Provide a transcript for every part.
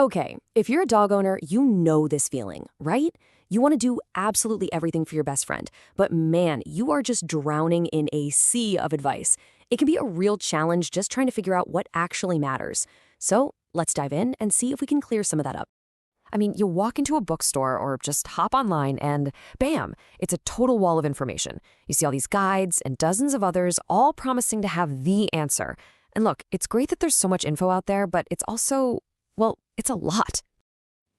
Okay, if you're a dog owner, you know this feeling, right? You want to do absolutely everything for your best friend, but man, you are just drowning in a sea of advice. It can be a real challenge just trying to figure out what actually matters. So let's dive in and see if we can clear some of that up. I mean, you walk into a bookstore or just hop online and bam, it's a total wall of information. You see all these guides and dozens of others all promising to have the answer. And look, it's great that there's so much info out there, but it's also, well, it's a lot.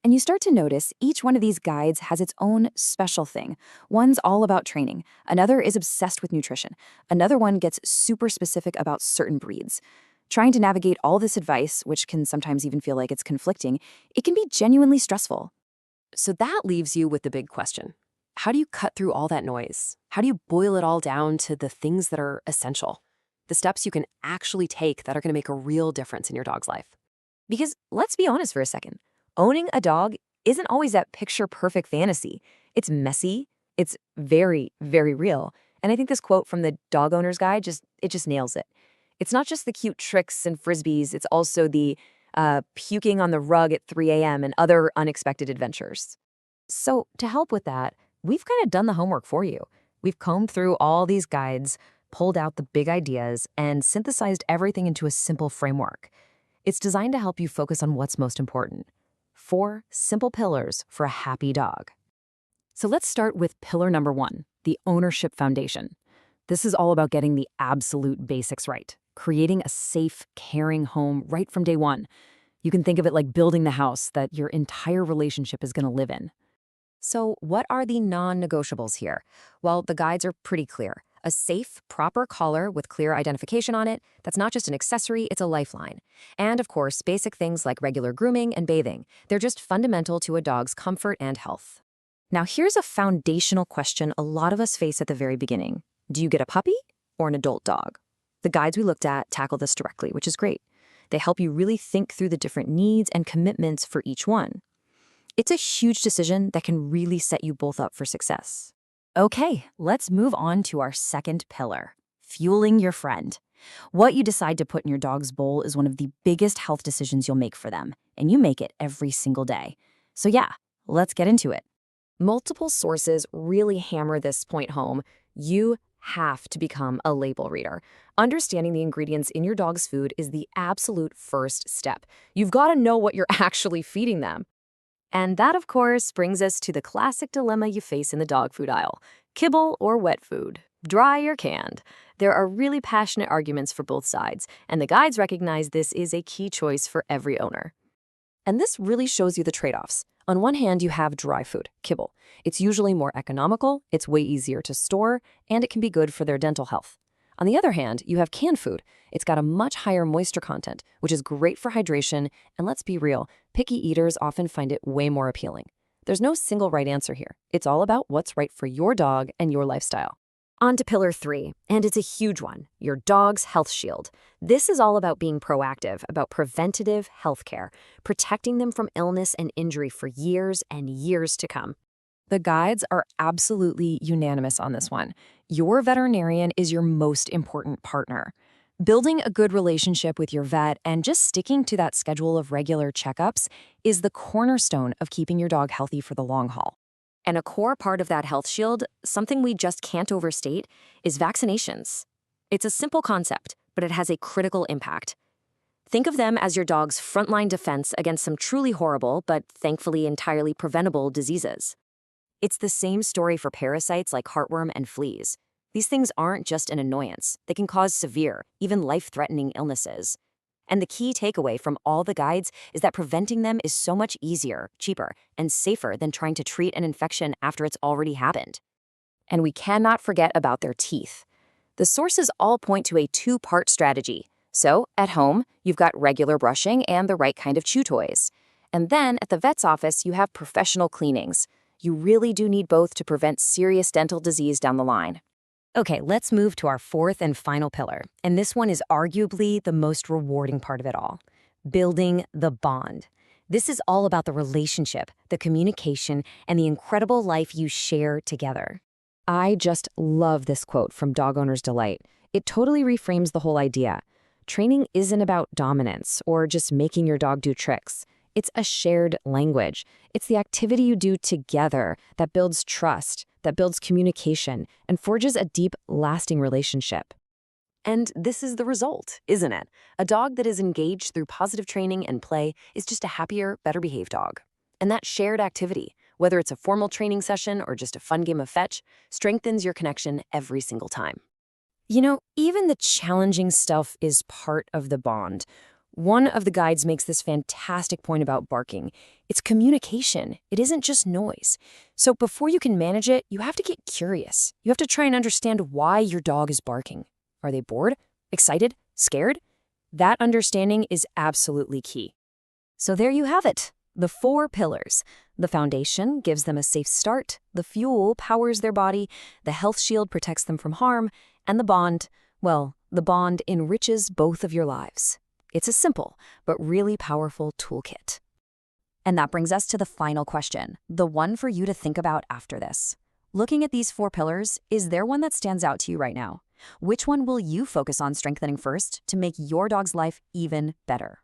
And you start to notice each one of these guides has its own special thing. One's all about training, another is obsessed with nutrition, another one gets super specific about certain breeds. Trying to navigate all this advice, which can sometimes even feel like it's conflicting, it can be genuinely stressful. So that leaves you with the big question. How do you cut through all that noise? How do you boil it all down to the things that are essential? The steps you can actually take that are going to make a real difference in your dog's life. Because let's be honest for a second, owning a dog isn't always that picture-perfect fantasy. It's messy, it's very, very real. And I think this quote from the Dog Owner's Guide just nails it. It's not just the cute tricks and frisbees, it's also the puking on the rug at 3 a.m. and other unexpected adventures. So to help with that, we've kind of done the homework for you. We've combed through all these guides, pulled out the big ideas, and synthesized everything into a simple framework. It's designed to help you focus on what's most important. 4 simple pillars for a happy dog. So let's start with pillar number 1, the ownership foundation. This is all about getting the absolute basics right, creating a safe, caring home right from day one. You can think of it like building the house that your entire relationship is going to live in. So what are the non-negotiables here? Well, the guides are pretty clear. A safe, proper collar with clear identification on it that's not just an accessory, it's a lifeline. And of course, basic things like regular grooming and bathing. They're just fundamental to a dog's comfort and health. Now here's a foundational question a lot of us face at the very beginning. Do you get a puppy or an adult dog? The guides we looked at tackle this directly, which is great. They help you really think through the different needs and commitments for each one. It's a huge decision that can really set you both up for success. Okay, let's move on to our second pillar, fueling your friend. What you decide to put in your dog's bowl is one of the biggest health decisions you'll make for them, and you make it every single day. So yeah, let's get into it. Multiple sources really hammer this point home. You have to become a label reader. Understanding the ingredients in your dog's food is the absolute first step. You've got to know what you're actually feeding them. And that, of course, brings us to the classic dilemma you face in the dog food aisle. Kibble or wet food, dry or canned. There are really passionate arguments for both sides, and the guides recognize this is a key choice for every owner. And this really shows you the trade-offs. On one hand, you have dry food, kibble. It's usually more economical, it's way easier to store, and it can be good for their dental health. On the other hand, you have canned food. It's got a much higher moisture content, which is great for hydration, and let's be real, picky eaters often find it way more appealing. There's no single right answer here. It's all about what's right for your dog and your lifestyle. On to pillar 3, and it's a huge one, your dog's health shield. This is all about being proactive, about preventative health care, protecting them from illness and injury for years and years to come. The guides are absolutely unanimous on this one. Your veterinarian is your most important partner. Building a good relationship with your vet and just sticking to that schedule of regular checkups is the cornerstone of keeping your dog healthy for the long haul. And a core part of that health shield, something we just can't overstate, is vaccinations. It's a simple concept, but it has a critical impact. Think of them as your dog's frontline defense against some truly horrible, but thankfully entirely preventable diseases. It's the same story for parasites like heartworm and fleas. These things aren't just an annoyance. They can cause severe, even life-threatening illnesses. And the key takeaway from all the guides is that preventing them is so much easier, cheaper, and safer than trying to treat an infection after it's already happened. And we cannot forget about their teeth. The sources all point to a 2-part strategy. So, at home, you've got regular brushing and the right kind of chew toys. And then, at the vet's office, you have professional cleanings. You really do need both to prevent serious dental disease down the line. Okay, let's move to our 4th and final pillar, and this one is arguably the most rewarding part of it all. Building the bond. This is all about the relationship, the communication, and the incredible life you share together. I just love this quote from Dog Owner's Delight. It totally reframes the whole idea. Training isn't about dominance or just making your dog do tricks. It's a shared language. It's the activity you do together that builds trust, that builds communication, and forges a deep, lasting relationship. And this is the result, isn't it? A dog that is engaged through positive training and play is just a happier, better behaved dog. And that shared activity, whether it's a formal training session or just a fun game of fetch, strengthens your connection every single time. Even the challenging stuff is part of the bond. One of the guides makes this fantastic point about barking. It's communication. It isn't just noise. So before you can manage it, you have to get curious. You have to try and understand why your dog is barking. Are they bored? Excited? Scared? That understanding is absolutely key. So there you have it. The 4 pillars. The foundation gives them a safe start, the fuel powers their body, the health shield protects them from harm, and the bond, well, the bond enriches both of your lives. It's a simple but really powerful toolkit. And that brings us to the final question, the one for you to think about after this. Looking at these 4 pillars, is there one that stands out to you right now? Which one will you focus on strengthening first to make your dog's life even better?